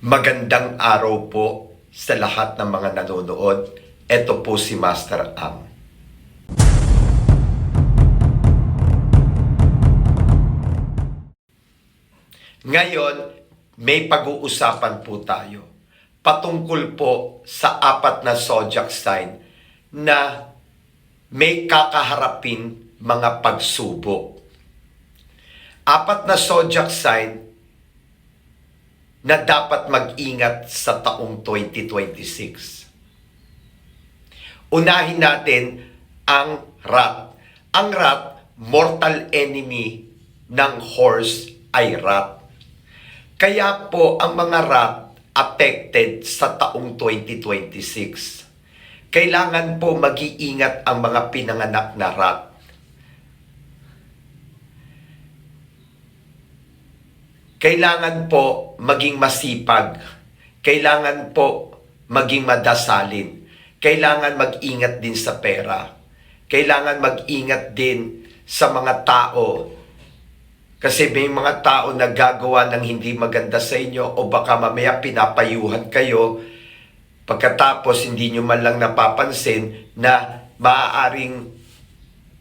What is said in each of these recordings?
Magandang araw po sa lahat ng mga nanonood. Ito po si Master Ang. Ngayon, may pag-uusapan po tayo patungkol po sa 4 na zodiac sign na may kakaharapin mga pagsubok. 4 na zodiac sign na dapat mag-ingat sa taong 2026. Unahin natin ang rat. Ang rat, mortal enemy ng horse ay rat. Kaya po ang mga rat affected sa taong 2026. Kailangan po mag-iingat ang mga pinanganak na rat. Kailangan po maging masipag. Kailangan po maging madasalin. Kailangan mag-ingat din sa pera. Kailangan mag-ingat din sa mga tao. Kasi may mga tao na gagawa ng hindi maganda sa inyo o baka mamaya pinapayuhan kayo. Pagkatapos hindi nyo man lang napapansin na maaaring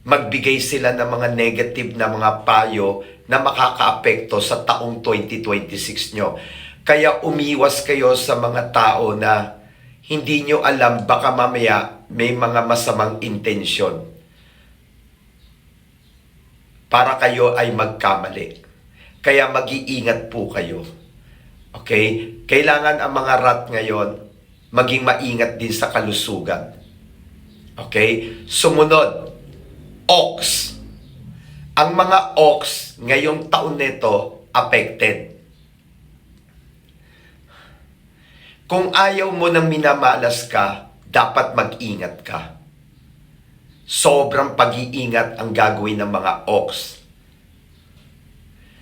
magbigay sila ng mga negative na mga payo na makakaapekto sa taong 2026 nyo. Kaya umiwas kayo sa mga tao na hindi nyo alam, baka mamaya may mga masamang intensyon para kayo ay magkamali. Kaya mag-iingat po kayo. Okay? Kailangan ang mga rat ngayon maging maingat din sa kalusugan. Okay? Sumunod, ox. Ang mga ox ngayong taon nito affected. Kung ayaw mo nang minamalas ka, dapat mag-ingat ka. Sobrang pag-iingat ang gagawin ng mga ox.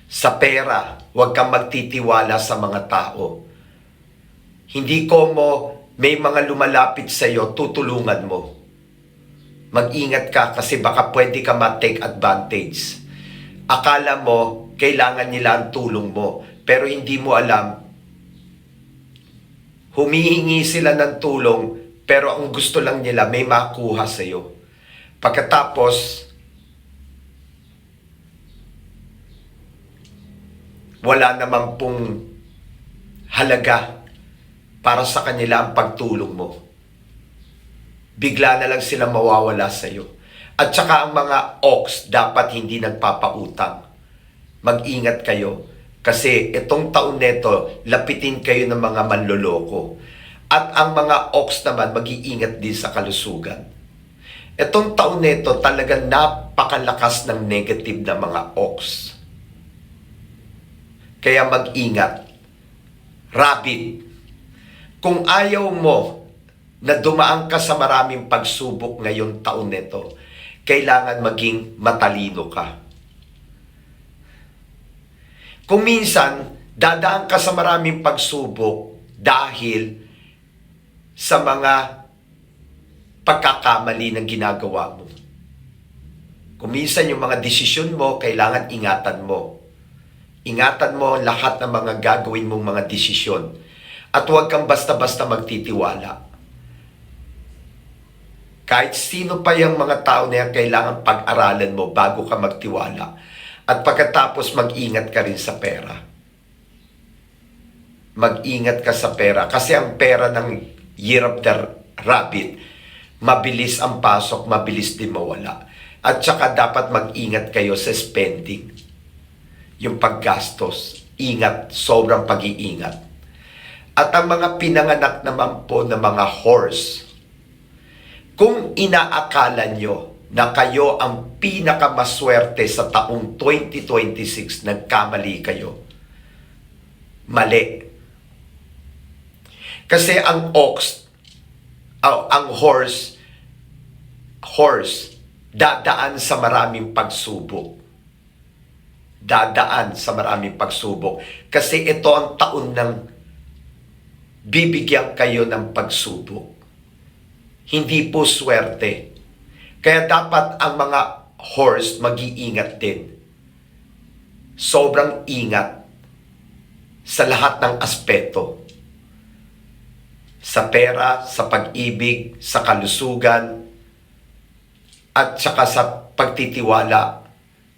Sa pera, huwag kang magtitiwala sa mga tao. Hindi ko may mga lumalapit sa iyo, tutulungan mo. Mag-ingat ka kasi baka pwede ka ma-take advantage. Akala mo, kailangan nila ang tulong mo. Pero hindi mo alam, humihingi sila ng tulong, pero ang gusto lang nila may makuha sa iyo. Pagkatapos, wala naman pong halaga para sa kanila ang pagtulong mo. Bigla na lang sila mawawala sa iyo. At saka ang mga ox dapat hindi nagpapautang. Mag-ingat kayo kasi itong taon neto, lapitin kayo ng mga manloloko. At ang mga ox naman mag-iingat din sa kalusugan. Itong taon neto talagang napakalakas ng negative na mga ox. Kaya mag-ingat. Rabbit. Kung ayaw mo na dumaan ka sa maraming pagsubok ngayong taon nito, kailangan maging matalino ka. Kung minsan, dadaan ka sa maraming pagsubok dahil sa mga pagkakamali ng ginagawa mo. Kung minsan yung mga desisyon mo, kailangan ingatan mo. Ingatan mo lahat ng mga gagawin mong mga desisyon. At huwag kang basta-basta magtitiwala. Kahit sino pa yung mga tao na yan, kailangan pag-aralan mo bago ka magtiwala. At pagkatapos mag-ingat ka rin sa pera. Mag-ingat ka sa pera. Kasi ang pera ng Year of the Rabbit, mabilis ang pasok, mabilis din mawala. At saka dapat mag-ingat kayo sa spending. Yung paggastos. Ingat, sobrang pag-iingat. At ang mga pinanganak naman po ng mga horse, kung inaakala nyo na kayo ang pinakamaswerte sa taong 2026, nagkamali kayo. Mali. Kasi ang ox, ang horse, dadaan sa maraming pagsubok. Dadaan sa maraming pagsubok. Kasi ito ang taon ng bibigyan kayo ng pagsubok. Hindi po swerte. Kaya dapat ang mga horse mag-iingat din. Sobrang ingat sa lahat ng aspeto. sa pera, sa pag-ibig, sa kalusugan, at saka sa pagtitiwala.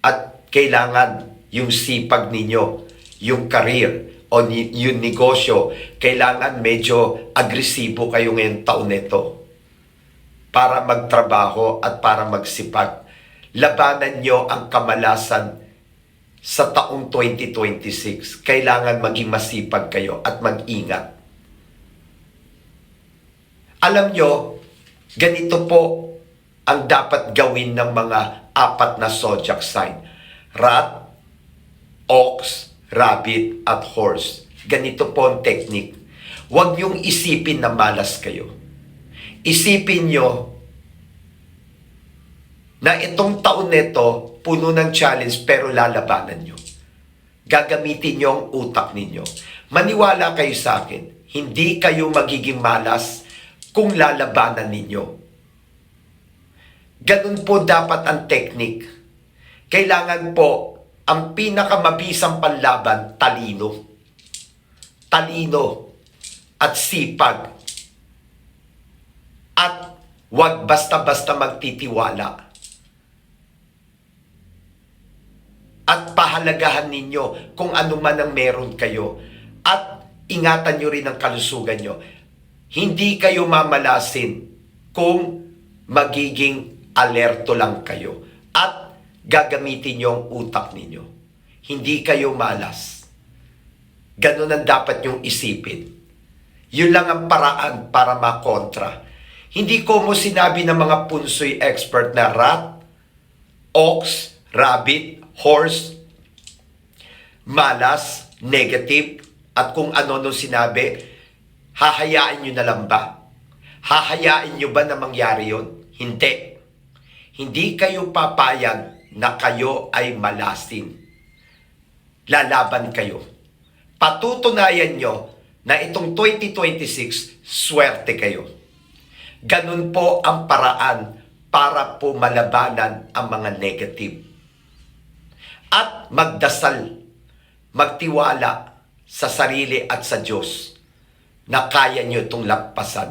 At kailangan yung sipag ninyo, yung career o yung negosyo, kailangan medyo agresibo kayo ngayong taon nito para magtrabaho at para magsipag. Labanan nyo ang kamalasan sa taong 2026. Kailangan maging masipag kayo at mag-ingat. Alam nyo, ganito po ang dapat gawin ng mga apat na zodiac sign. Rat, ox, rabbit, at horse. Ganito po ang technique. Huwag niyong isipin na malas kayo. Isipin nyo na itong taon nito, puno ng challenge pero lalabanan nyo. Gagamitin nyo ang utak ninyo. Maniwala kayo sa akin, hindi kayo magiging malas kung lalabanan ninyo. Ganun po dapat ang technique. Kailangan po, ang pinakamabisang panlaban, talino. Talino at sipag. At wag basta-basta magtitiwala. At pahalagahan ninyo kung ano man ang meron kayo. At ingatan nyo rin ang kalusugan nyo. Hindi kayo mamalasin kung magiging alerto lang kayo. At gagamitin nyo ang utak ninyo. Hindi kayo malas. Ganun ang dapat nyong isipin. Yun lang ang paraan para makontra. Hindi ko mo sinabi ng mga punsoy expert na rat, ox, rabbit, horse, malas, negative, at kung ano nung sinabi, hahayaan nyo na lang ba? Hahayaan nyo ba na mangyari yun? Hindi. Hindi kayo papayag na kayo ay malasin. Lalaban kayo. Patutunayan nyo na itong 2026, swerte kayo. Ganun po ang paraan para po malabanan ang mga negative. At magdasal, magtiwala sa sarili at sa Diyos na kaya nyo itong lagpasan.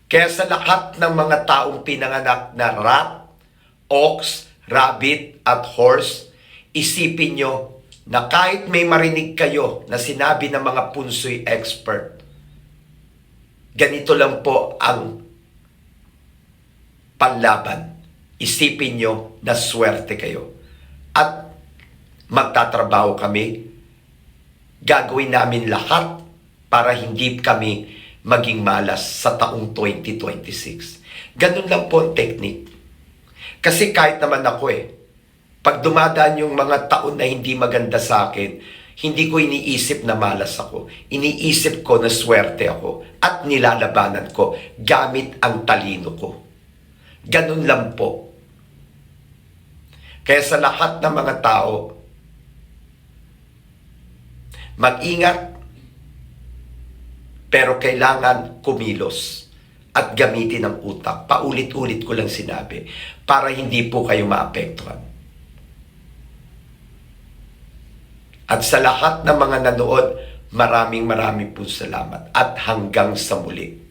Kaya sa lahat ng mga taong pinanganak na rat, ox, rabbit, at horse, isipin nyo na kahit may marinig kayo na sinabi ng mga punsoy expert, ganito lang po ang panlaban. Isipin nyo na swerte kayo. At magtatrabaho kami. Gagawin namin lahat para hindi kami maging malas sa taong 2026. Ganun lang po ang technique. Kasi kahit naman ako pag dumadaan yung mga taon na hindi maganda sa akin, hindi ko iniisip na malas ako. Iniisip ko na swerte ako at nilalabanan ko gamit ang talino ko. Ganun lang po. Kaya sa lahat ng mga tao, mag-ingat, pero kailangan kumilos at gamitin ang utak. Paulit-ulit ko lang sinabi para hindi po kayo maapektuhan. At sa lahat ng mga nanood, maraming po salamat at hanggang sa muli.